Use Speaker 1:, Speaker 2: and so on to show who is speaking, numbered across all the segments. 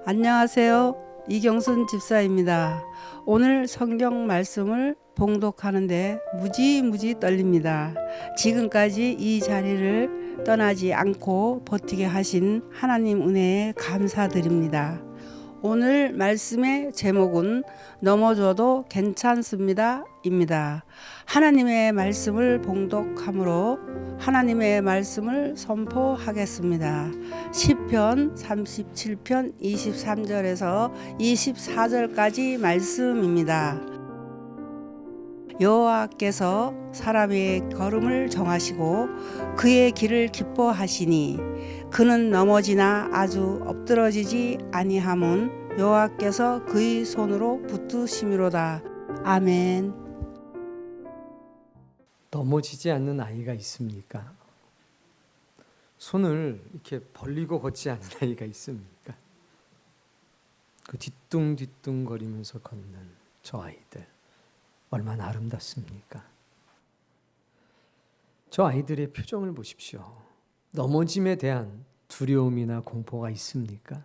Speaker 1: 안녕하세요. 이경순 집사입니다. 오늘 성경 말씀을 봉독하는데 무지무지 떨립니다. 지금까지 이 자리를 떠나지 않고 버티게 하신 하나님 은혜에 감사드립니다. 오늘 말씀의 제목은 넘어져도 괜찮습니다 입니다. 하나님의 말씀을 봉독함으로 하나님의 말씀을 선포하겠습니다. 시편 37편 23절에서 24절까지 말씀입니다. 여호와께서 사람의 걸음을 정하시고 그의 길을 기뻐하시니 그는 넘어지나 아주 엎드러지지 아니함은 여호와께서 그의 손으로 붙드심이로다. 아멘.
Speaker 2: 넘어지지 않는 아이가 있습니까? 손을 이렇게 벌리고 걷지 않는 아이가 있습니까? 그 뒤뚱뒤뚱 거리면서 걷는 저 아이들 얼마나 아름답습니까? 저 아이들의 표정을 보십시오. 넘어짐에 대한 두려움이나 공포가 있습니까?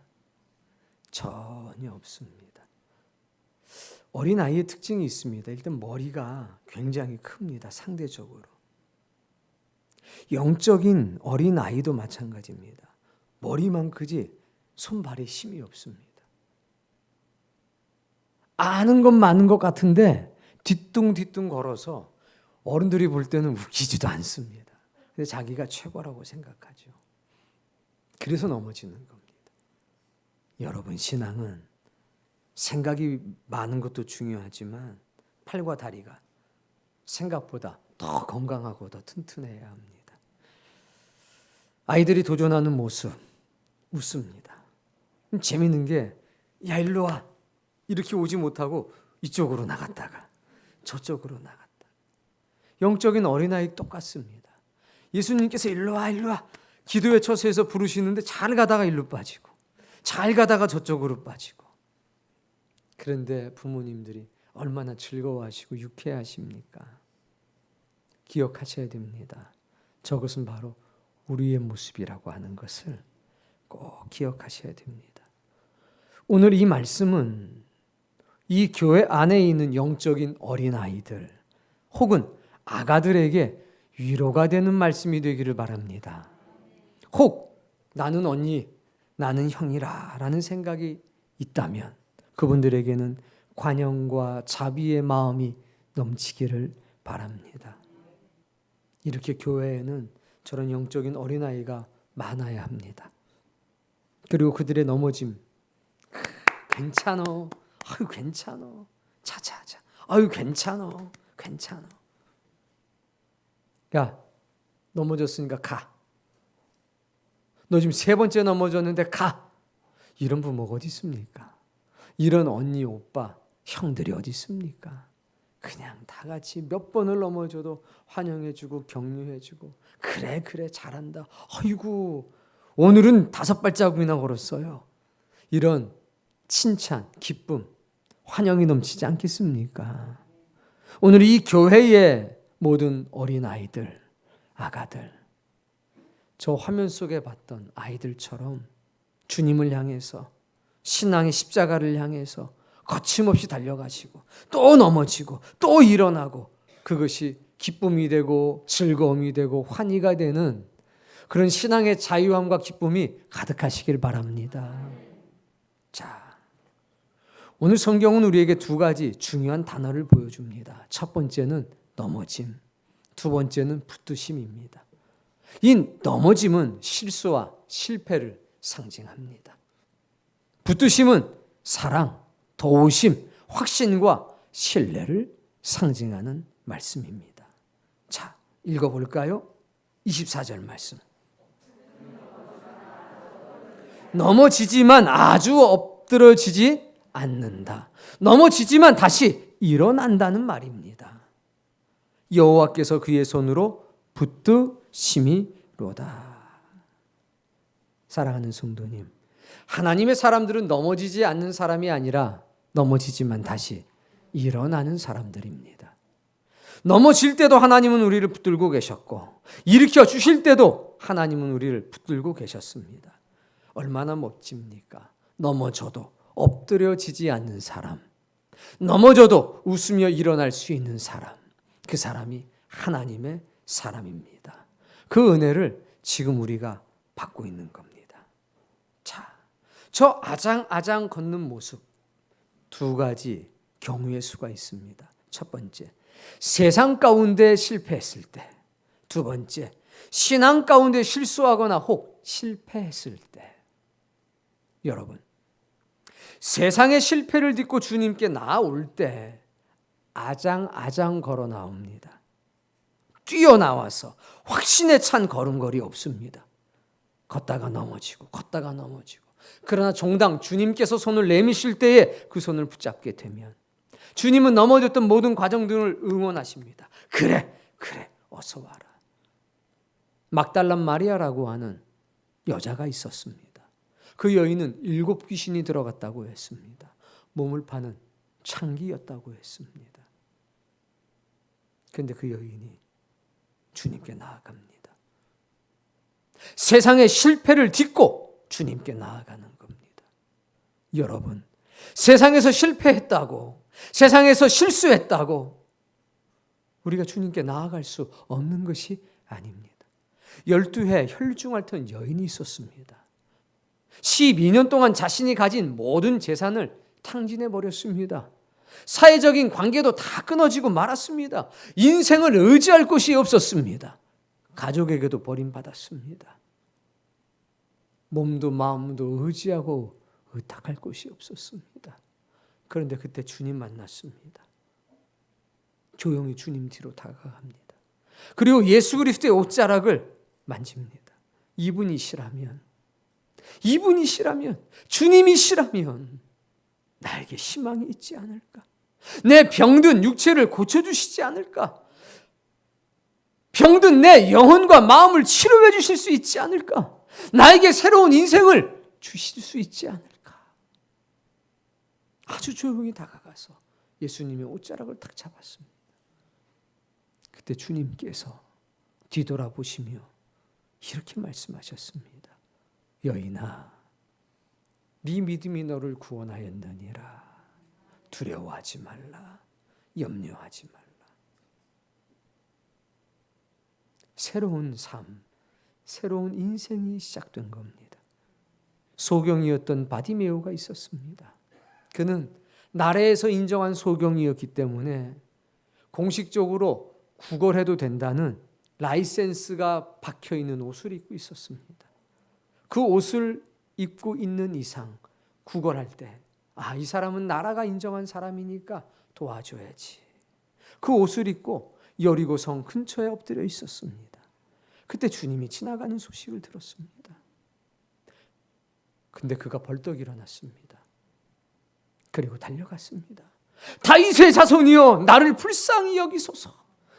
Speaker 2: 전혀 없습니다. 어린아이의 특징이 있습니다. 일단 머리가 굉장히 큽니다. 상대적으로. 영적인 어린아이도 마찬가지입니다. 머리만 크지 손발에 힘이 없습니다. 아는 것 많은 것 같은데 뒤뚱뒤뚱 걸어서 어른들이 볼 때는 웃기지도 않습니다. 근데 자기가 최고라고 생각하죠. 그래서 넘어지는 겁니다. 여러분, 신앙은 생각이 많은 것도 중요하지만 팔과 다리가 생각보다 더 건강하고 더 튼튼해야 합니다. 아이들이 도전하는 모습 웃습니다. 재밌는 게 야 일로 와 이렇게 오지 못하고 이쪽으로 나갔다가 저쪽으로 나갔다. 영적인 어린아이 똑같습니다. 예수님께서 일로 와 일로 와 기도의 처소에서 부르시는데 잘 가다가 일로 빠지고 잘 가다가 저쪽으로 빠지고. 그런데 부모님들이 얼마나 즐거워하시고 유쾌하십니까? 기억하셔야 됩니다. 저것은 바로 우리의 모습이라고 하는 것을 꼭 기억하셔야 됩니다. 오늘 이 말씀은 이 교회 안에 있는 영적인 어린아이들 혹은 아가들에게 위로가 되는 말씀이 되기를 바랍니다. 혹 나는 언니, 나는 형이라 라는 생각이 있다면 그분들에게는 관용과 자비의 마음이 넘치기를 바랍니다. 이렇게 교회에는 저런 영적인 어린아이가 많아야 합니다. 그리고 그들의 넘어짐, 괜찮어, 아유 괜찮어, 자자자, 아유 괜찮어, 괜찮어. 야, 넘어졌으니까 가. 너 지금 3번째 넘어졌는데 가. 이런 부모가 어디 있습니까? 이런 언니, 오빠, 형들이 어디 있습니까? 그냥 다 같이 몇 번을 넘어져도 환영해주고 격려해주고 그래 잘한다. 아이고 오늘은 5발자국이나 걸었어요. 이런 칭찬, 기쁨, 환영이 넘치지 않겠습니까? 오늘 이 교회의 모든 어린아이들, 아가들, 저 화면 속에 봤던 아이들처럼 주님을 향해서 신앙의 십자가를 향해서 거침없이 달려가시고 또 넘어지고 또 일어나고 그것이 기쁨이 되고 즐거움이 되고 환희가 되는 그런 신앙의 자유함과 기쁨이 가득하시길 바랍니다. 자, 오늘 성경은 우리에게 2가지 중요한 단어를 보여줍니다. 첫 번째는 넘어짐, 두 번째는 붙드심입니다. 이 넘어짐은 실수와 실패를 상징합니다. 붙드심은 사랑, 도우심, 확신과 신뢰를 상징하는 말씀입니다. 자, 읽어볼까요? 24절 말씀. 넘어지지만 아주 엎드러지지 않는다. 넘어지지만 다시 일어난다는 말입니다. 여호와께서 그의 손으로 붙드심이로다. 사랑하는 성도님, 하나님의 사람들은 넘어지지 않는 사람이 아니라 넘어지지만 다시 일어나는 사람들입니다. 넘어질 때도 하나님은 우리를 붙들고 계셨고 일으켜 주실 때도 하나님은 우리를 붙들고 계셨습니다. 얼마나 멋집니까? 넘어져도 엎드려지지 않는 사람, 넘어져도 웃으며 일어날 수 있는 사람, 그 사람이 하나님의 사람입니다. 그 은혜를 지금 우리가 받고 있는 겁니다. 자, 저 아장아장 걷는 모습, 두 가지 경우의 수가 있습니다. 첫 번째, 세상 가운데 실패했을 때. 두 번째, 신앙 가운데 실수하거나 혹 실패했을 때. 여러분, 세상의 실패를 딛고 주님께 나아올 때 아장아장 걸어 나옵니다. 뛰어나와서 확신에 찬 걸음걸이 없습니다. 걷다가 넘어지고 걷다가 넘어지고. 그러나 종당 주님께서 손을 내미실 때에 그 손을 붙잡게 되면 주님은 넘어졌던 모든 과정들을 응원하십니다. 그래 어서 와라. 막달란 마리아라고 하는 여자가 있었습니다. 그 여인은 7 귀신이 들어갔다고 했습니다. 몸을 파는 창기였다고 했습니다. 그런데 그 여인이 주님께 나아갑니다. 세상의 실패를 딛고 주님께 나아가는 겁니다. 여러분, 세상에서 실패했다고, 세상에서 실수했다고 우리가 주님께 나아갈 수 없는 것이 아닙니다. 12해 혈중 앓던 여인이 있었습니다. 12년 동안 자신이 가진 모든 재산을 탕진해 버렸습니다. 사회적인 관계도 다 끊어지고 말았습니다. 인생을 의지할 곳이 없었습니다. 가족에게도 버림받았습니다. 몸도 마음도 의지하고 의탁할 곳이 없었습니다. 그런데 그때 주님 만났습니다. 조용히 주님 뒤로 다가갑니다. 그리고 예수 그리스도의 옷자락을 만집니다. 이분이시라면, 주님이시라면 나에게 희망이 있지 않을까? 내 병든 육체를 고쳐주시지 않을까? 병든 내 영혼과 마음을 치료해 주실 수 있지 않을까? 나에게 새로운 인생을 주실 수 있지 않을까? 아주 조용히 다가가서 예수님의 옷자락을 탁 잡았습니다. 그때 주님께서 뒤돌아보시며 이렇게 말씀하셨습니다. 여인아, 네 믿음이 너를 구원하였느니라. 두려워하지 말라. 염려하지 말라. 새로운 삶, 새로운 인생이 시작된 겁니다. 소경이었던 바디메오가 있었습니다. 그는 나라에서 인정한 소경이었기 때문에 공식적으로 구걸해도 된다는 라이센스가 박혀있는 옷을 입고 있었습니다. 그 옷을 입고 있는 이상 구걸할 때 이 사람은 나라가 인정한 사람이니까 도와줘야지. 그 옷을 입고 여리고성 근처에 엎드려 있었습니다. 그때 주님이 지나가는 소식을 들었습니다. 근데 그가 벌떡 일어났습니다. 그리고 달려갔습니다. 다윗의 자손이여, 나를 불쌍히 여기소서.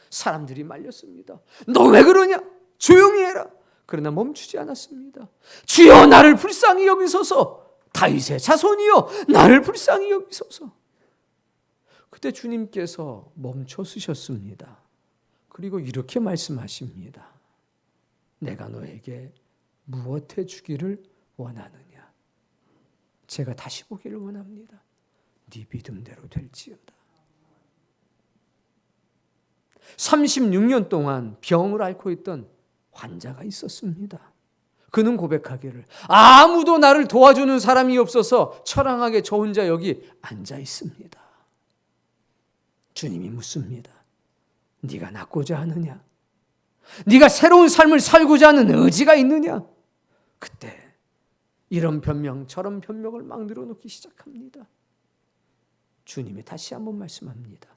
Speaker 2: 사람들이 말렸습니다. 너 왜 그러냐? 조용히 해라. 그러나 멈추지 않았습니다. 주여, 나를 불쌍히 여기소서. 다윗의 자손이여, 나를 불쌍히 여기소서. 그때 주님께서 멈춰 서셨습니다. 그리고 이렇게 말씀하십니다. 내가 너에게 무엇 해주기를 원하느냐? 제가 다시 보기를 원합니다. 네 믿음대로 될지어다. 36년 동안 병을 앓고 있던 환자가 있었습니다. 그는 고백하기를 아무도 나를 도와주는 사람이 없어서 처량하게 저 혼자 여기 앉아 있습니다. 주님이 묻습니다. 네가 낫고자 하느냐? 네가 새로운 삶을 살고자 하는 의지가 있느냐? 그때 이런 변명 저런 변명을 막 늘어놓기 시작합니다. 주님이 다시 한번 말씀합니다.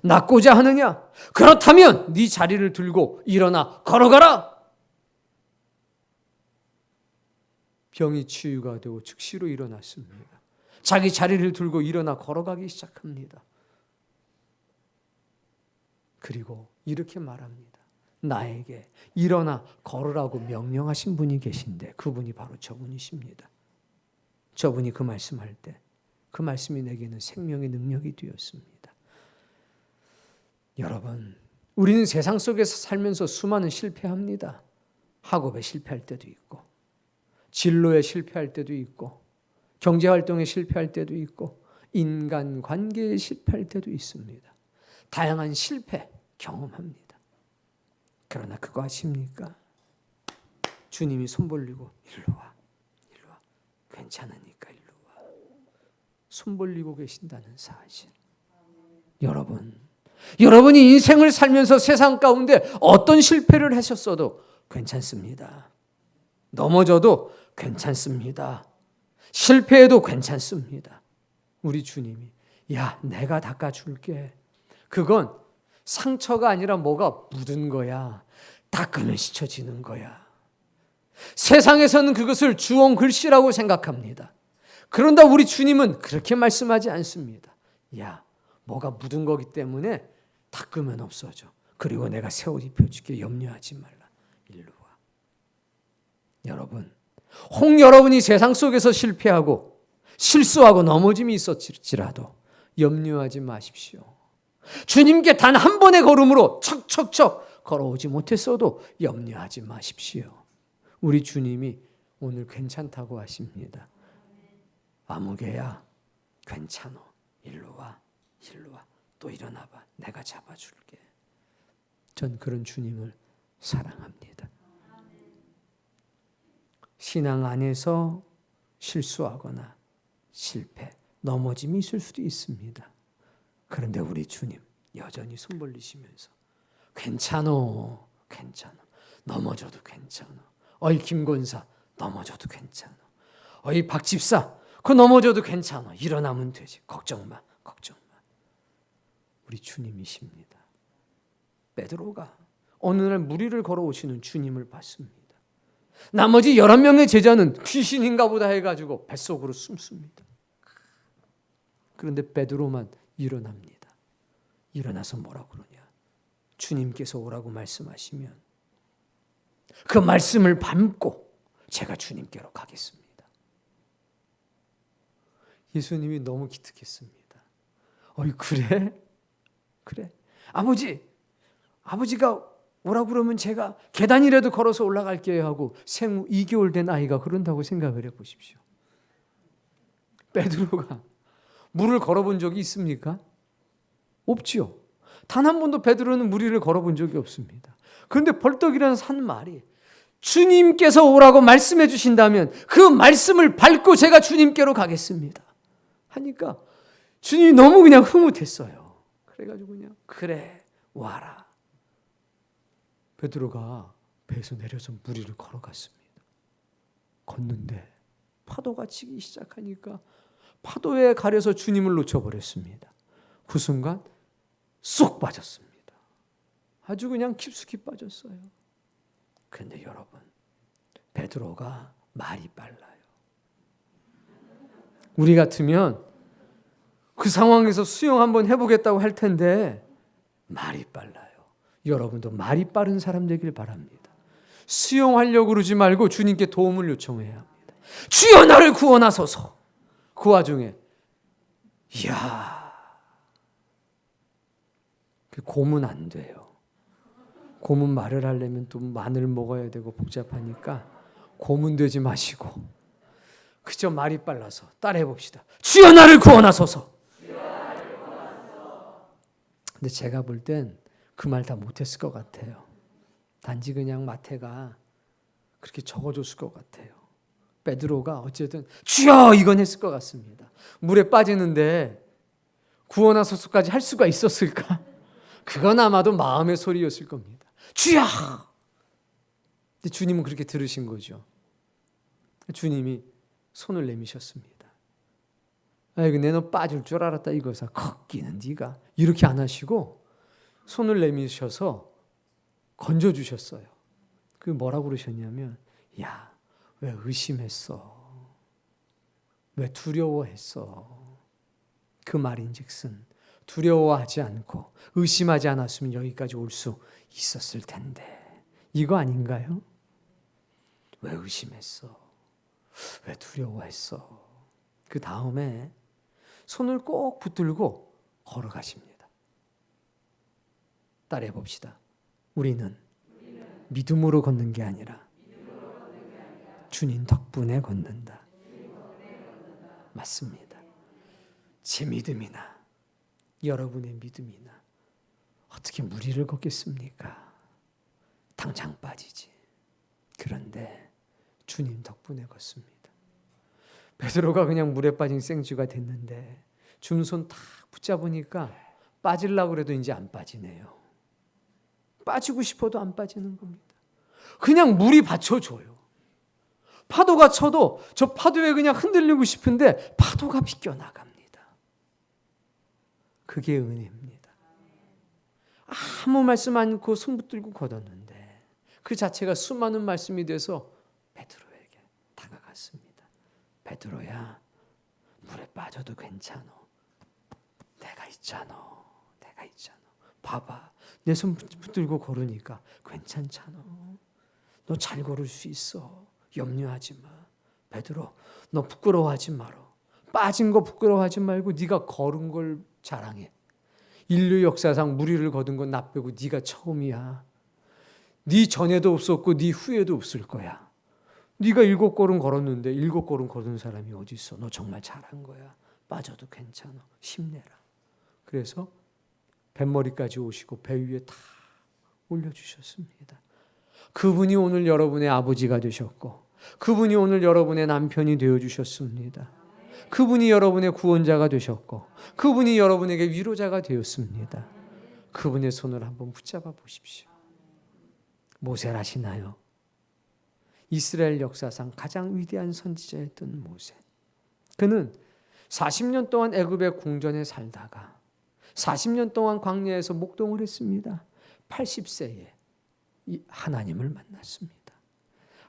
Speaker 2: 낫고자 하느냐? 그렇다면 네 자리를 들고 일어나 걸어가라. 병이 치유가 되고 즉시로 일어났습니다. 자기 자리를 들고 일어나 걸어가기 시작합니다. 그리고 이렇게 말합니다. 나에게 일어나 걸으라고 명령하신 분이 계신데 그분이 바로 저분이십니다. 저분이 그 말씀할 때 그 말씀이 내게는 생명의 능력이 되었습니다. 여러분, 우리는 세상 속에서 살면서 수많은 실패합니다. 학업에 실패할 때도 있고, 진로에 실패할 때도 있고, 경제활동에 실패할 때도 있고 인간관계에 실패할 때도 있습니다. 다양한 실패 경험합니다. 그러나 그거 아십니까? 주님이 손 벌리고 일로 와. 괜찮으니까 일로 와. 손 벌리고 계신다는 사실. 여러분이 인생을 살면서 세상 가운데 어떤 실패를 하셨어도 괜찮습니다. 넘어져도 괜찮습니다. 실패해도 괜찮습니다. 우리 주님이 야, 내가 닦아줄게. 그건 상처가 아니라 뭐가 묻은 거야. 닦으면 씻어지는 거야. 세상에서는 그것을 주홍 글씨라고 생각합니다. 그런다 우리 주님은 그렇게 말씀하지 않습니다. 야, 뭐가 묻은 거기 때문에 닦으면 없어져. 그리고 내가 새 옷 입혀줄게. 염려하지 말라. 일로 와. 여러분, 혹 여러분이 세상 속에서 실패하고 실수하고 넘어짐이 있었지라도 염려하지 마십시오. 주님께 단 한 번의 걸음으로 척척척 걸어오지 못했어도 염려하지 마십시오. 우리 주님이 오늘 괜찮다고 하십니다. 아무개야, 괜찮어. 일로 와. 또 일어나봐. 내가 잡아줄게. 전 그런 주님을 사랑합니다. 신앙 안에서 실수하거나 실패, 넘어짐이 있을 수도 있습니다. 그런데 우리 주님 여전히 손 벌리시면서 괜찮어. 넘어져도 괜찮아. 어이 김권사, 넘어져도 괜찮아. 어이 박집사, 그 넘어져도 괜찮아. 일어나면 되지. 걱정 마. 우리 주님이십니다. 베드로가 어느 날 무리를 걸어오시는 주님을 봤습니다. 나머지 11명의 제자는 귀신인가 보다 해가지고 뱃속으로 숨습니다. 그런데 베드로만 일어납니다. 일어나서 뭐라고 그러냐? 주님께서 오라고 말씀하시면 그 말씀을 밟고 제가 주님께로 가겠습니다. 예수님이 너무 기특했습니다. 어이 그래? 아버지가 오라고 그러면 제가 계단이라도 걸어서 올라갈게요 하고 생후 2개월 된 아이가 그런다고 생각을 해보십시오. 베드로가 물을 걸어본 적이 있습니까? 없지요. 단 한 번도 베드로는 무리를 걸어본 적이 없습니다. 그런데 벌떡 일어나서 한 말이 주님께서 오라고 말씀해 주신다면 그 말씀을 밟고 제가 주님께로 가겠습니다 하니까 주님이 너무 그냥 흐뭇했어요. 그래가지고 그냥 그래 와라. 베드로가 배에서 내려서 무리를 걸어갔습니다. 걷는데 파도가 치기 시작하니까 파도에 가려서 주님을 놓쳐버렸습니다. 그 순간 쏙 빠졌습니다. 아주 그냥 깊숙이 빠졌어요. 그런데 여러분, 베드로가 말이 빨라요. 우리 같으면 그 상황에서 수영 한번 해보겠다고 할 텐데 말이 빨라요. 여러분도 말이 빠른 사람 되길 바랍니다. 수영하려고 그러지 말고 주님께 도움을 요청해야 합니다. 주여 나를 구원하소서. 그 와중에 이야, 고문 안 돼요. 고문 말을 하려면 또 마늘 먹어야 되고 복잡하니까 고문 되지 마시고 그저 말이 빨라서 따라해 봅시다. 주여 나를 구원하소서. 근데 제가 볼 땐 그 말 다 못했을 것 같아요. 단지 그냥 마태가 그렇게 적어줬을 것 같아요. 베드로가 어쨌든 주여 이건 했을 것 같습니다. 물에 빠지는데 구원하소서까지 할 수가 있었을까? 그건 아마도 마음의 소리였을 겁니다. 주여! 근데 주님은 그렇게 들으신 거죠. 주님이 손을 내미셨습니다. 아이고 내 너 빠질 줄 알았다 이거사. 걷기는 네가. 이렇게 안 하시고 손을 내미셔서 건져주셨어요. 그 뭐라고 그러셨냐면 야, 왜 의심했어? 왜 두려워했어? 그 말인즉슨 두려워하지 않고 의심하지 않았으면 여기까지 올 수 있었을 텐데 이거 아닌가요? 왜 의심했어? 왜 두려워했어? 그 다음에 손을 꼭 붙들고 걸어가십니다. 따라해 봅시다. 우리는 믿음으로 걷는 게 아니라 주님 덕분에 걷는다. 맞습니다. 제 믿음이나 여러분의 믿음이나 어떻게 무리를 걷겠습니까? 당장 빠지지. 그런데 주님 덕분에 걷습니다. 베드로가 그냥 물에 빠진 생쥐가 됐는데 주님 손 탁 붙잡으니까 빠지려고 그래도 이제 안 빠지네요. 빠지고 싶어도 안 빠지는 겁니다. 그냥 물이 받쳐줘요. 파도가 쳐도 저 파도에 그냥 흔들리고 싶은데 파도가 비껴나갑니다. 그게 은혜입니다. 아무 말씀 않고 손 붙들고 걷었는데 그 자체가 수많은 말씀이 돼서 베드로에게 다가갔습니다. 베드로야, 물에 빠져도 괜찮아. 내가 있잖아. 내가 있잖아. 봐봐. 내 손 붙들고 걸으니까 괜찮잖아. 너 잘 걸을 수 있어. 염려하지 마. 베드로, 너 부끄러워하지 마라. 빠진 거 부끄러워하지 말고 네가 걸은 걸 자랑해. 인류 역사상 무리를 거둔 건 나 빼고 네가 처음이야. 네 전에도 없었고 네 후에도 없을 거야. 네가 7걸음 걸었는데 7걸음 걸은 사람이 어디 있어? 너 정말 잘한 거야. 빠져도 괜찮아. 힘내라. 그래서 뱃머리까지 오시고 배 위에 다 올려주셨습니다. 그분이 오늘 여러분의 아버지가 되셨고 그분이 오늘 여러분의 남편이 되어주셨습니다. 그분이 여러분의 구원자가 되셨고 그분이 여러분에게 위로자가 되었습니다. 그분의 손을 한번 붙잡아 보십시오. 모세라시나요? 이스라엘 역사상 가장 위대한 선지자였던 모세. 그는 40년 동안 애굽의 궁전에 살다가 40년 동안 광야에서 목동을 했습니다. 80세에 하나님을 만났습니다.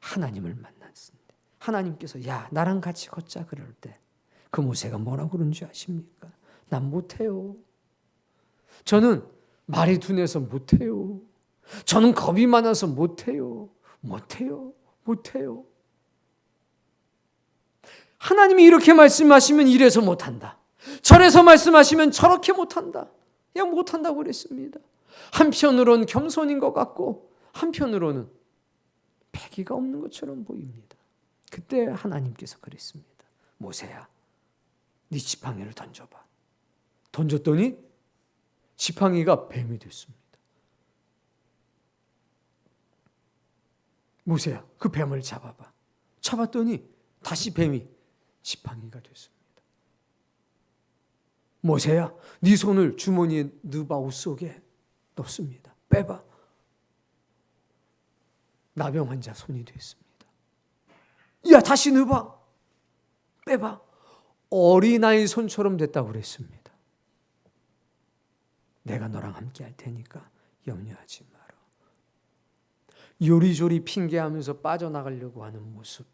Speaker 2: 하나님을 만났습니다. 하나님께서 야 나랑 같이 걷자 그럴 때 그 모세가 뭐라고 그런지 아십니까? 난 못해요. 저는 말이 둔해서 못해요. 저는 겁이 많아서 못해요. 못해요. 못해요. 하나님이 이렇게 말씀하시면 이래서 못한다. 저래서 말씀하시면 저렇게 못한다. 그냥 못한다고 그랬습니다. 한편으로는 겸손인 것 같고 한편으로는 패기가 없는 것처럼 보입니다. 그때 하나님께서 그랬습니다. 모세야, 네 지팡이를 던져봐. 던졌더니 지팡이가 뱀이 됐습니다. 모세야, 그 뱀을 잡아봐. 잡았더니 다시 뱀이 지팡이가 됐습니다. 모세야, 네 손을 주머니에 넣어봐. 옷 속에 넣습니다. 빼봐. 나병 환자 손이 됐습니다. 야, 다시 넣어봐. 빼봐. 어린아이 손처럼 됐다고 그랬습니다. 내가 너랑 함께 할 테니까 염려하지 마라. 요리조리 핑계하면서 빠져나가려고 하는 모습.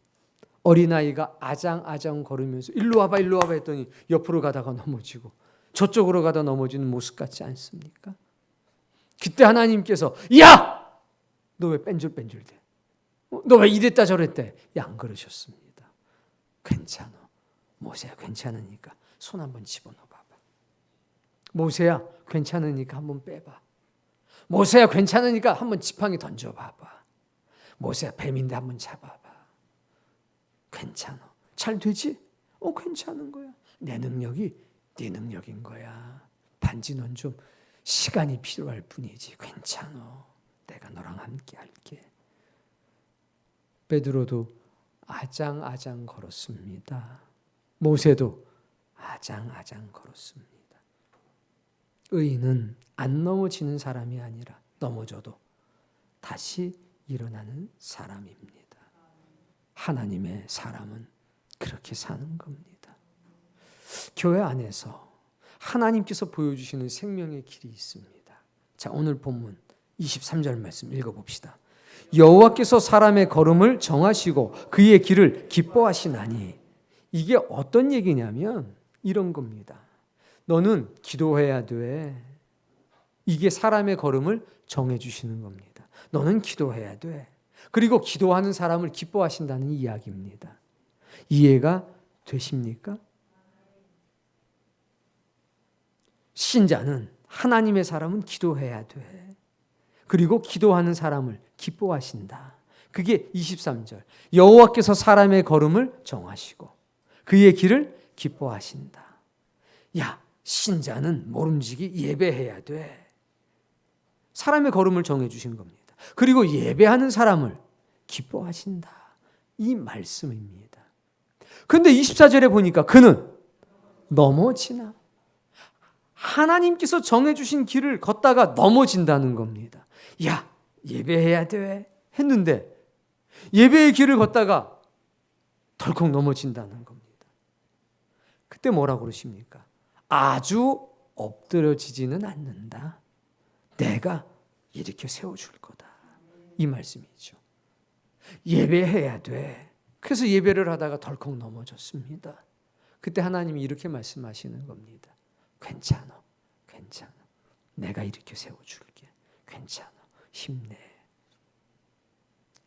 Speaker 2: 어린아이가 아장아장 걸으면서 일로 와봐 일로 와봐 했더니 옆으로 가다가 넘어지고 저쪽으로 가다 넘어지는 모습 같지 않습니까? 그때 하나님께서 야! 너 왜 뺀질뺀질대? 너 왜 이랬다 저랬대? 야, 안 그러셨습니다. 괜찮아. 모세야 괜찮으니까 손 한번 집어넣어 봐봐. 모세야 괜찮으니까 한번 빼봐. 모세야 괜찮으니까 한번 지팡이 던져봐봐. 모세야 뱀인데 한번 잡아봐. 괜찮아. 잘 되지? 괜찮은 거야. 내 능력이 네 능력인 거야. 단지 넌 좀 시간이 필요할 뿐이지. 괜찮아. 내가 너랑 함께 할게. 베드로도 아장아장 걸었습니다. 모세도 아장아장 걸었습니다. 의인은 안 넘어지는 사람이 아니라 넘어져도 다시 일어나는 사람입니다. 하나님의 사람은 그렇게 사는 겁니다. 교회 안에서 하나님께서 보여주시는 생명의 길이 있습니다. 자, 오늘 본문 23절 말씀 읽어봅시다. 여호와께서 사람의 걸음을 정하시고 그의 길을 기뻐하시나니. 이게 어떤 얘기냐면 이런 겁니다. 너는 기도해야 돼. 이게 사람의 걸음을 정해주시는 겁니다. 너는 기도해야 돼. 그리고 기도하는 사람을 기뻐하신다는 이야기입니다. 이해가 되십니까? 신자는 하나님의 사람은 기도해야 돼. 그리고 기도하는 사람을 기뻐하신다. 그게 23절. 여호와께서 사람의 걸음을 정하시고 그의 길을 기뻐하신다. 야, 신자는 모름지기 예배해야 돼. 사람의 걸음을 정해주신 겁니다. 그리고 예배하는 사람을 기뻐하신다. 이 말씀입니다. 근데 24절에 보니까 그는 넘어지나. 하나님께서 정해주신 길을 걷다가 넘어진다는 겁니다. 야, 예배해야 돼 했는데 예배의 길을 걷다가 덜컥 넘어진다는 겁니다. 그때 뭐라고 그러십니까? 아주 엎드려지지는 않는다. 내가 일으켜 세워줄 거다. 이 말씀이죠. 예배해야 돼. 그래서 예배를 하다가 덜컥 넘어졌습니다. 그때 하나님이 이렇게 말씀하시는 겁니다. 괜찮아. 괜찮아. 내가 일으켜 세워줄게. 괜찮아. 힘내.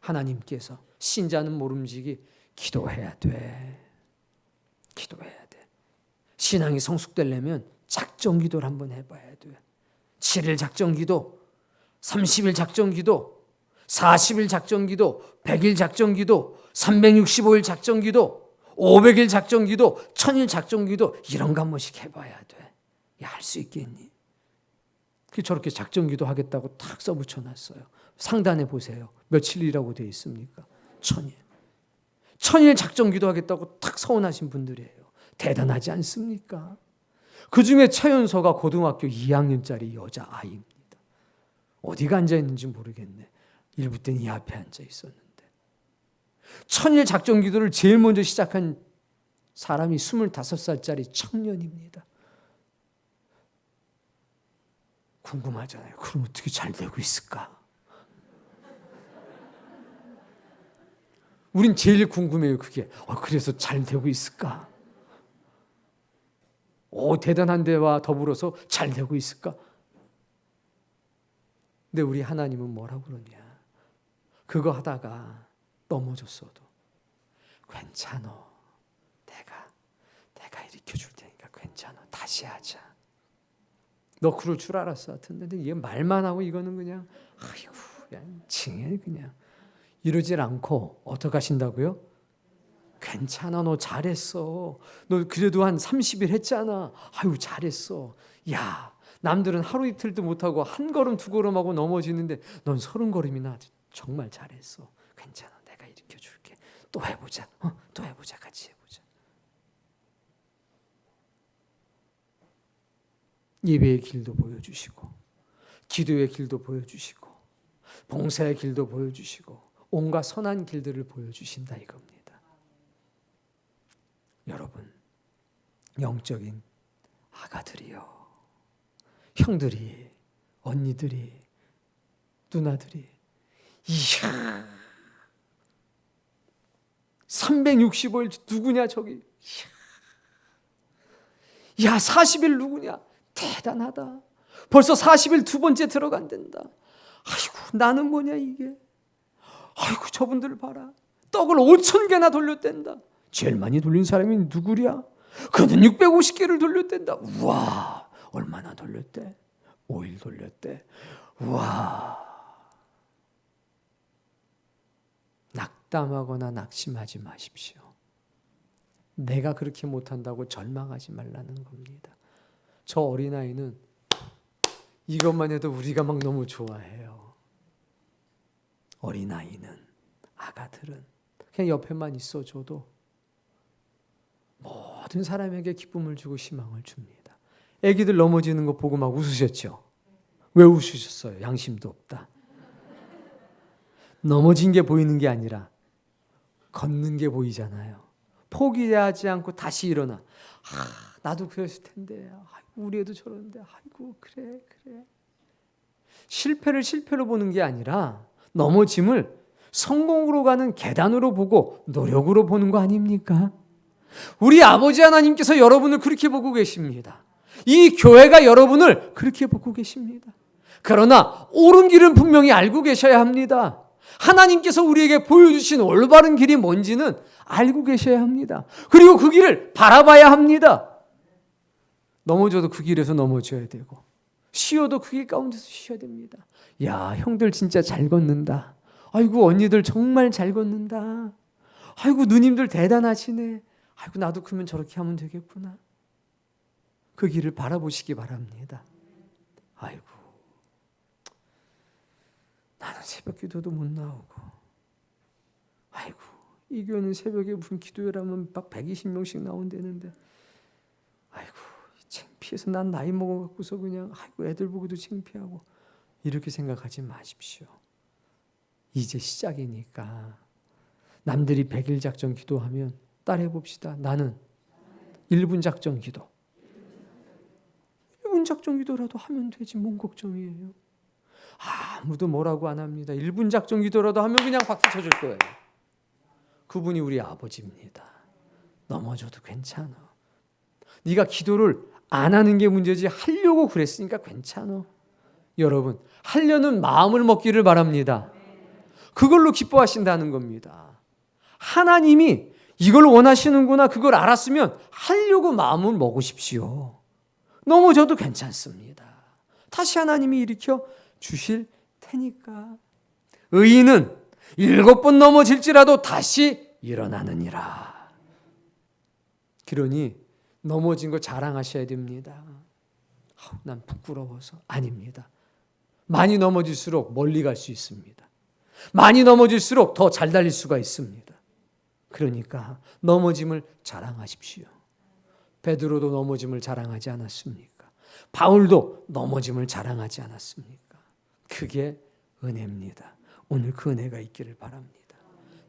Speaker 2: 하나님께서 신자는 모름지기 기도해야 돼. 기도해야 돼. 신앙이 성숙되려면 작정기도를 한번 해봐야 돼. 7일 작정기도, 30일 작정기도, 40일 작정기도, 100일 작정기도, 365일 작정기도, 500일 작정기도, 1000일 작정기도 이런 거 한 번씩 해봐야 돼. 야, 할 수 있겠니? 저렇게 작정기도 하겠다고 탁 써붙여놨어요. 상단에 보세요. 며칠이라고 되어 있습니까? 1000일. 1000일 작정기도 하겠다고 탁 서원하신 분들이에요. 대단하지 않습니까? 그 중에 최연소가 고등학교 2학년짜리 여자아이입니다. 어디가 앉아있는지 모르겠네. 일부 때는 이 앞에 앉아 있었는데. 1000일 작정기도를 제일 먼저 시작한 사람이 25살짜리 청년입니다. 궁금하잖아요. 그럼 어떻게 잘 되고 있을까? 우린 제일 궁금해요. 그게. 그래서 잘 되고 있을까? 대단한 데와 더불어서 잘 되고 있을까? 근데 우리 하나님은 뭐라고 그러냐? 그거 하다가 넘어졌어도 괜찮아. 내가 일으켜 줄 테니까 괜찮아. 다시 하자. 너 그럴 줄 알았어. 근데 얘 말만 하고 이거는 그냥 아이고 그냥 징해 그냥. 이러질 않고 어떻게 하신다고요? 괜찮아. 너 잘했어. 너 그래도 한 30일 했잖아. 아유 잘했어. 야, 남들은 하루 이틀도 못하고 한 걸음 두 걸음 하고 넘어지는데 넌 30걸음이나 정말 잘했어. 괜찮아. 내가 일으켜 줄게. 또 해보자. 또 해보자. 같이 해보자. 예배의 길도 보여주시고 기도의 길도 보여주시고 봉사의 길도 보여주시고 온갖 선한 길들을 보여주신다 이겁니다. 여러분, 영적인 아가들이요, 형들이, 언니들이, 누나들이, 이야 365일 누구냐 저기, 야 40일 누구냐, 대단하다. 벌써 40일 두 번째 들어간단다. 아이고 나는 뭐냐 이게. 아이고 저분들 봐라. 떡을 5,000개나 돌렸댄다. 제일 많이 돌린 사람이 누구랴? 그는 650개를 돌렸댄다. 우와, 얼마나 돌렸대? 5일 돌렸대. 우와. 낙담하거나 낙심하지 마십시오. 내가 그렇게 못한다고 절망하지 말라는 겁니다. 저 어린아이는 이것만 해도 우리가 막 너무 좋아해요. 어린아이는, 아가들은 그냥 옆에만 있어줘도 모든 사람에게 기쁨을 주고 희망을 줍니다. 애기들 넘어지는 거 보고 막 웃으셨죠? 왜 웃으셨어요? 양심도 없다. 넘어진 게 보이는 게 아니라 걷는 게 보이잖아요. 포기하지 않고 다시 일어나. 나도 그랬을 텐데. 아이고, 우리 애도 저러는데. 아이고 그래. 실패를 실패로 보는 게 아니라 넘어짐을 성공으로 가는 계단으로 보고 노력으로 보는 거 아닙니까? 우리 아버지 하나님께서 여러분을 그렇게 보고 계십니다. 이 교회가 여러분을 그렇게 보고 계십니다. 그러나 옳은 길은 분명히 알고 계셔야 합니다. 하나님께서 우리에게 보여주신 올바른 길이 뭔지는 알고 계셔야 합니다. 그리고 그 길을 바라봐야 합니다. 넘어져도 그 길에서 넘어져야 되고 쉬어도 그 길 가운데서 쉬어야 됩니다. 야, 형들 진짜 잘 걷는다. 아이고, 언니들 정말 잘 걷는다. 아이고, 누님들 대단하시네. 아이고 나도 그러면 저렇게 하면 되겠구나. 그 길을 바라보시기 바랍니다. 아이고 나는 새벽 기도도 못 나오고, 아이고 이 교회는 새벽에 무슨 기도회라면 막 120명씩 나온다는데, 아이고 창피해서 난 나이 먹어갖고서 그냥 아이고 애들 보고도 창피하고, 이렇게 생각하지 마십시오. 이제 시작이니까. 남들이 100일 작전 기도하면 따라해 봅시다. 나는 1분 작전 기도. 1분 작전 기도라도 하면 되지, 뭔 걱정이에요. 아무도 뭐라고 안 합니다. 1분 작전 기도라도 하면 그냥 박수 쳐줄 거예요. 그분이 우리 아버지입니다. 넘어져도 괜찮아. 네가 기도를 안 하는 게 문제지 하려고 그랬으니까 괜찮아. 여러분, 하려는 마음을 먹기를 바랍니다. 그걸로 기뻐하신다는 겁니다. 하나님이 이걸 원하시는구나, 그걸 알았으면 하려고 마음을 먹으십시오. 넘어져도 괜찮습니다. 다시 하나님이 일으켜 주실 테니까. 의인은 7번 넘어질지라도 다시 일어나느니라. 그러니 넘어진 거 자랑하셔야 됩니다. 난 부끄러워서. 아닙니다. 많이 넘어질수록 멀리 갈 수 있습니다. 많이 넘어질수록 더 잘 달릴 수가 있습니다. 그러니까 넘어짐을 자랑하십시오. 베드로도 넘어짐을 자랑하지 않았습니까? 바울도 넘어짐을 자랑하지 않았습니까? 그게 은혜입니다. 오늘 그 은혜가 있기를 바랍니다.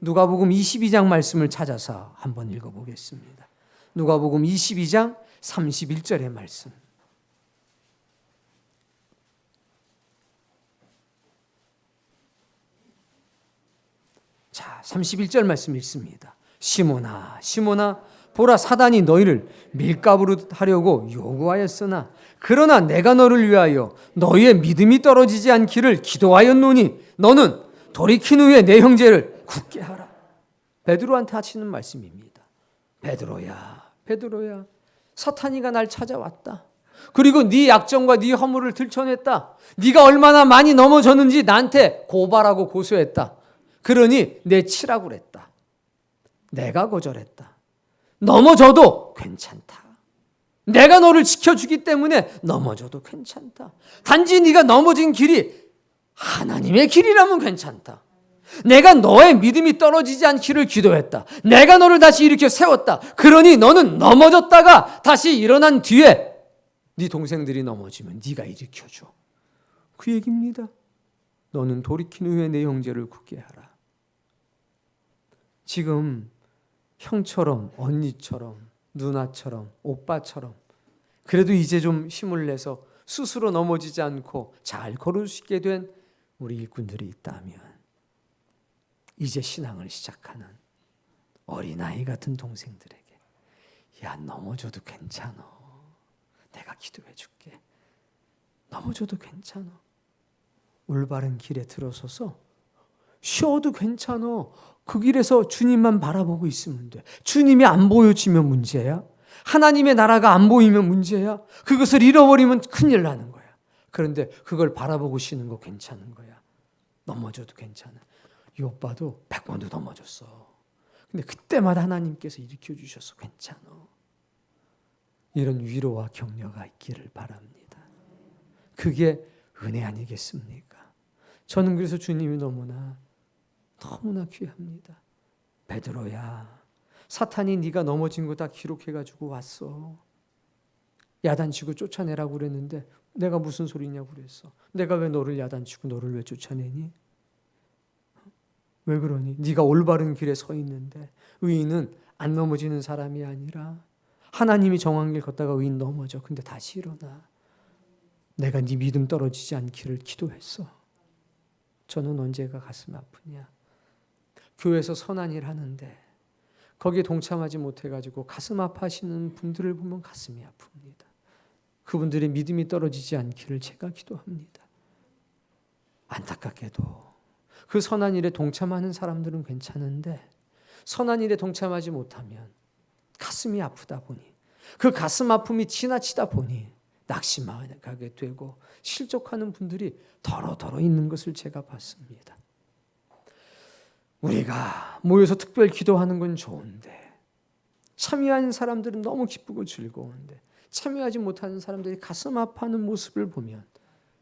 Speaker 2: 누가복음 22장 말씀을 찾아서 한번 읽어보겠습니다. 누가복음 22장 31절의 말씀. 자, 31절 말씀 읽습니다. 시몬아, 시몬아, 보라, 사단이 너희를 밀가부로 하려고 요구하였으나 그러나 내가 너를 위하여 너희의 믿음이 떨어지지 않기를 기도하였노니 너는 돌이킨 후에 내 형제를 굳게 하라. 베드로한테 하시는 말씀입니다. 베드로야, 베드로야, 사탄이가 날 찾아왔다. 그리고 네 약점과 네 허물을 들춰냈다. 네가 얼마나 많이 넘어졌는지 나한테 고발하고 고소했다. 그러니 내 치라고 그랬다. 내가 거절했다. 넘어져도 괜찮다. 내가 너를 지켜주기 때문에 넘어져도 괜찮다. 단지 네가 넘어진 길이 하나님의 길이라면 괜찮다. 내가 너의 믿음이 떨어지지 않기를 기도했다. 내가 너를 다시 일으켜 세웠다. 그러니 너는 넘어졌다가 다시 일어난 뒤에 네 동생들이 넘어지면 네가 일으켜줘. 그 얘기입니다. 너는 돌이킨 후에 내 형제를 굳게 하라. 지금 형처럼, 언니처럼, 누나처럼, 오빠처럼 그래도 이제 좀 힘을 내서 스스로 넘어지지 않고 잘 걸을 수 있게 된 우리 일꾼들이 있다면, 이제 신앙을 시작하는 어린아이 같은 동생들에게, 야, 넘어져도 괜찮아. 내가 기도해 줄게. 넘어져도 괜찮아. 올바른 길에 들어서서 쉬어도 괜찮아. 그 길에서 주님만 바라보고 있으면 돼. 주님이 안 보여지면 문제야. 하나님의 나라가 안 보이면 문제야. 그것을 잃어버리면 큰일 나는 거야. 그런데 그걸 바라보고 쉬는 거 괜찮은 거야. 넘어져도 괜찮아. 이 오빠도 100번도 넘어졌어. 근데 그때마다 하나님께서 일으켜 주셔서 괜찮아. 이런 위로와 격려가 있기를 바랍니다. 그게 은혜 아니겠습니까? 저는 그래서 주님이 너무나 귀합니다. 베드로야, 사탄이 네가 넘어진 거 다 기록해가지고 왔어. 야단치고 쫓아내라고 그랬는데 내가 무슨 소리냐고 그랬어. 내가 왜 너를 야단치고 너를 왜 쫓아내니? 왜 그러니? 네가 올바른 길에 서 있는데. 의인은 안 넘어지는 사람이 아니라 하나님이 정한 길 걷다가 의인 넘어져. 근데 다시 일어나. 내가 네 믿음 떨어지지 않기를 기도했어. 저는 언제가 가슴 아프냐. 교회에서 선한 일 하는데 거기에 동참하지 못해가지고 가슴 아파하시는 분들을 보면 가슴이 아픕니다. 그분들의 믿음이 떨어지지 않기를 제가 기도합니다. 안타깝게도 그 선한 일에 동참하는 사람들은 괜찮은데 선한 일에 동참하지 못하면 가슴이 아프다 보니, 그 가슴 아픔이 지나치다 보니 낙심하게 되고 실족하는 분들이 더러 있는 것을 제가 봤습니다. 우리가 모여서 특별 기도하는 건 좋은데 참여하는 사람들은 너무 기쁘고 즐거운데 참여하지 못하는 사람들이 가슴 아파하는 모습을 보면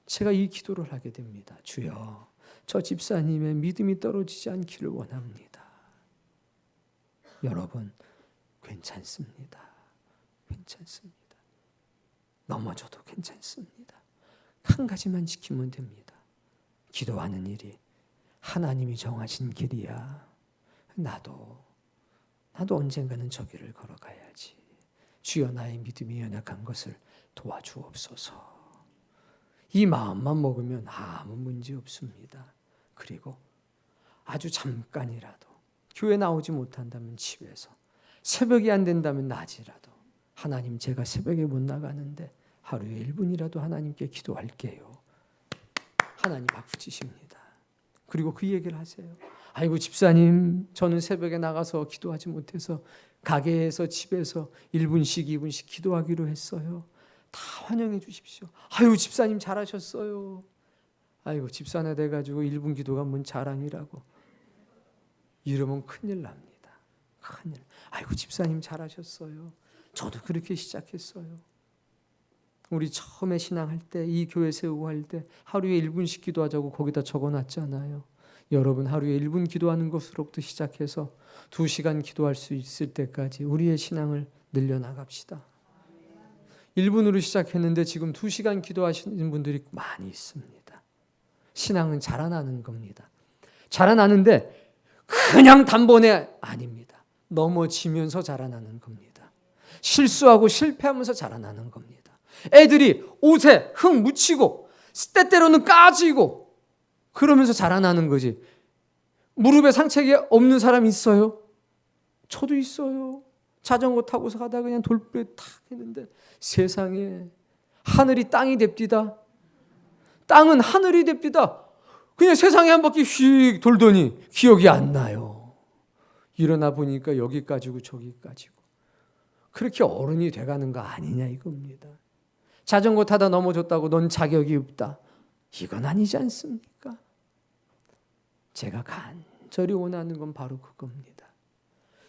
Speaker 2: 제가 이 기도를 하게 됩니다. 주여, 저 집사님의 믿음이 떨어지지 않기를 원합니다. 여러분, 괜찮습니다. 괜찮습니다. 넘어져도 괜찮습니다. 한 가지만 지키면 됩니다. 기도하는 일이 하나님이 정하신 길이야. 나도 언젠가는 저 길을 걸어가야지. 주여, 나의 믿음이 연약한 것을 도와주옵소서. 이 마음만 먹으면 아무 문제 없습니다. 그리고 아주 잠깐이라도 교회 나오지 못한다면 집에서, 새벽이 안 된다면 낮이라도, 하나님, 제가 새벽에 못 나가는데 하루에 1분이라도 하나님께 기도할게요. 하나님 박수 치십니다. 그리고 그 얘기를 하세요. 아이고 집사님, 저는 새벽에 나가서 기도하지 못해서 가게에서 집에서 1분씩 2분씩 기도하기로 했어요. 다 환영해 주십시오. 아유 집사님 잘하셨어요. 아이고 집사나 돼가지고 1분 기도가 뭔 자랑이라고. 이러면 큰일 납니다. 큰일. 아이고 집사님 잘하셨어요. 저도 그렇게 시작했어요. 우리 처음에 신앙할 때, 이 교회 세우고 할 때 하루에 1분씩 기도하자고 거기다 적어놨잖아요. 여러분, 하루에 1분 기도하는 것으로부터 시작해서 2시간 기도할 수 있을 때까지 우리의 신앙을 늘려나갑시다. 1분으로 시작했는데 지금 2시간 기도하시는 분들이 많이 있습니다. 신앙은 자라나는 겁니다. 자라나는데 그냥 단번에 아닙니다. 넘어지면서 자라나는 겁니다. 실수하고 실패하면서 자라나는 겁니다. 애들이 옷에 흙 묻히고 때때로는 까지고 그러면서 자라나는 거지. 무릎에 상처가 없는 사람 있어요? 저도 있어요. 자전거 타고서 가다가 그냥 돌부에 탁 했는데 세상에, 하늘이 땅이 됩디다. 땅은 하늘이 됩디다. 그냥 세상에 한 바퀴 휙 돌더니 기억이 안 나요. 일어나 보니까 여기까지고 저기까지고. 그렇게 어른이 돼가는 거 아니냐 이겁니다. 자전거 타다 넘어졌다고 넌 자격이 없다. 이건 아니지 않습니까? 제가 간절히 원하는 건 바로 그겁니다.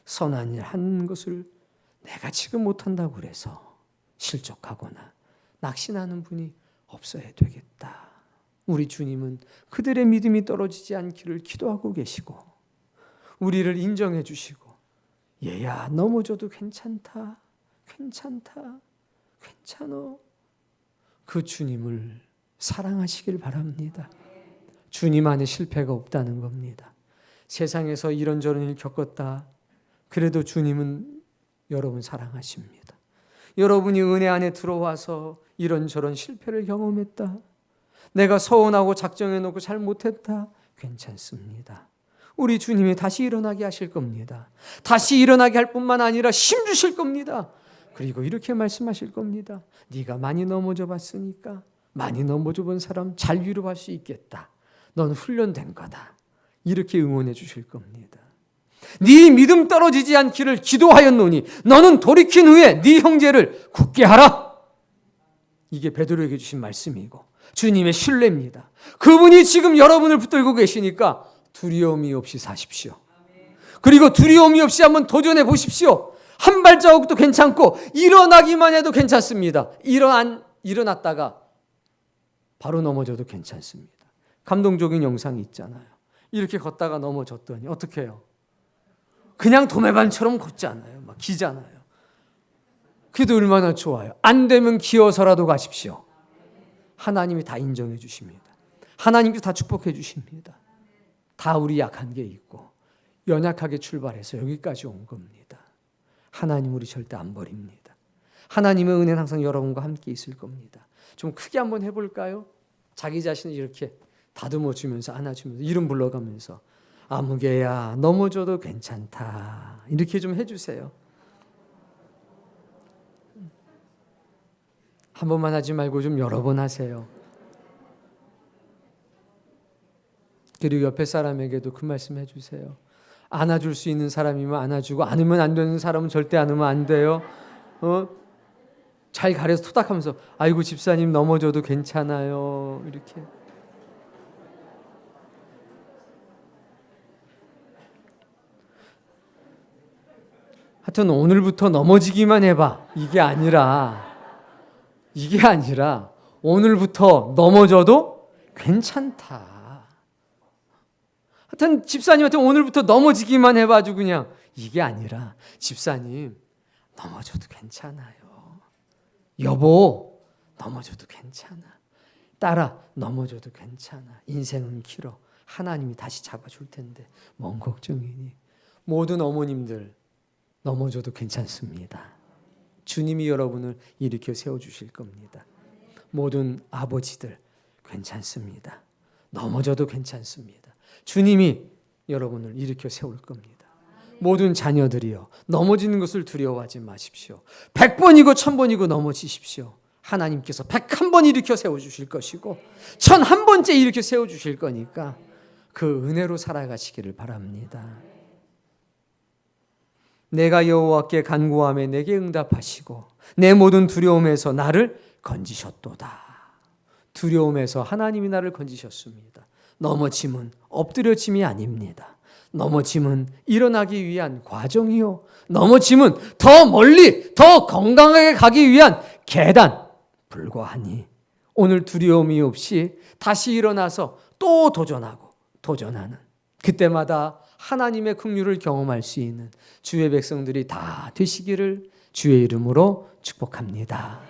Speaker 2: 선한 일 하는 것을 내가 지금 못한다고 그래서 실족하거나 낙심하는 분이 없어야 되겠다. 우리 주님은 그들의 믿음이 떨어지지 않기를 기도하고 계시고 우리를 인정해 주시고 얘야 넘어져도 괜찮다. 괜찮다. 괜찮어. 그 주님을 사랑하시길 바랍니다. 주님 안에 실패가 없다는 겁니다. 세상에서 이런저런 일 겪었다. 그래도 주님은 여러분 사랑하십니다. 여러분이 은혜 안에 들어와서 이런저런 실패를 경험했다. 내가 서운하고 작정해놓고 잘 못했다. 괜찮습니다. 우리 주님이 다시 일어나게 하실 겁니다. 다시 일어나게 할 뿐만 아니라 힘 주실 겁니다. 그리고 이렇게 말씀하실 겁니다. 네가 많이 넘어져 봤으니까 많이 넘어져 본 사람 잘 위로할 수 있겠다. 넌 훈련된 거다. 이렇게 응원해 주실 겁니다. 네 믿음 떨어지지 않기를 기도하였노니 너는 돌이킨 후에 네 형제를 굳게 하라. 이게 베드로에게 주신 말씀이고 주님의 신뢰입니다. 그분이 지금 여러분을 붙들고 계시니까 두려움이 없이 사십시오. 그리고 두려움이 없이 한번 도전해 보십시오. 한 발자국도 괜찮고 일어나기만 해도 괜찮습니다. 일어났다가 바로 넘어져도 괜찮습니다. 감동적인 영상이 있잖아요. 이렇게 걷다가 넘어졌더니 어떻게 해요? 그냥 도매반처럼 걷잖아요. 막 기잖아요. 그래도 얼마나 좋아요. 안 되면 기어서라도 가십시오. 하나님이 다 인정해 주십니다. 하나님께서 다 축복해 주십니다. 다 우리 약한 게 있고 연약하게 출발해서 여기까지 온 겁니다. 하나님 우리 절대 안 버립니다. 하나님의 은혜는 항상 여러분과 함께 있을 겁니다. 좀 크게 한번 해볼까요? 자기 자신을 이렇게 다듬어 주면서 안아주면서 이름 불러가면서 아무개야 넘어져도 괜찮다. 이렇게 좀 해주세요. 한 번만 하지 말고 좀 여러 번 하세요. 그리고 옆에 사람에게도 그 말씀 해주세요. 안아줄 수 있는 사람이면 안아주고 안으면 안 되는 사람은 절대 안으면 안 돼요. 잘 가려서 토닥하면서 아이고 집사님 넘어져도 괜찮아요. 이렇게. 하여튼 오늘부터 넘어지기만 해봐. 이게 아니라 오늘부터 넘어져도 괜찮다. 하여튼 집사님한테 오늘부터 넘어지기만 해봐. 아주 그냥 이게 아니라 집사님 넘어져도 괜찮아요. 여보 넘어져도 괜찮아. 딸아 넘어져도 괜찮아. 인생은 길어. 하나님이 다시 잡아줄 텐데 뭔 걱정이니. 모든 어머님들 넘어져도 괜찮습니다. 주님이 여러분을 일으켜 세워주실 겁니다. 모든 아버지들 괜찮습니다. 넘어져도 괜찮습니다. 주님이 여러분을 일으켜 세울 겁니다. 모든 자녀들이요, 넘어지는 것을 두려워하지 마십시오. 100번이고 1000번이고 넘어지십시오. 하나님께서 101번 일으켜 세워주실 것이고 1001번째 일으켜 세워주실 거니까 그 은혜로 살아가시기를 바랍니다. 내가 여호와께 간구하며 내게 응답하시고 내 모든 두려움에서 나를 건지셨도다. 두려움에서 하나님이 나를 건지셨습니다. 넘어짐은 엎드려짐이 아닙니다. 넘어짐은 일어나기 위한 과정이요, 넘어짐은 더 멀리 더 건강하게 가기 위한 계단 불과하니 오늘 두려움이 없이 다시 일어나서 또 도전하는 그때마다 하나님의 긍휼을 경험할 수 있는 주의 백성들이 다 되시기를 주의 이름으로 축복합니다.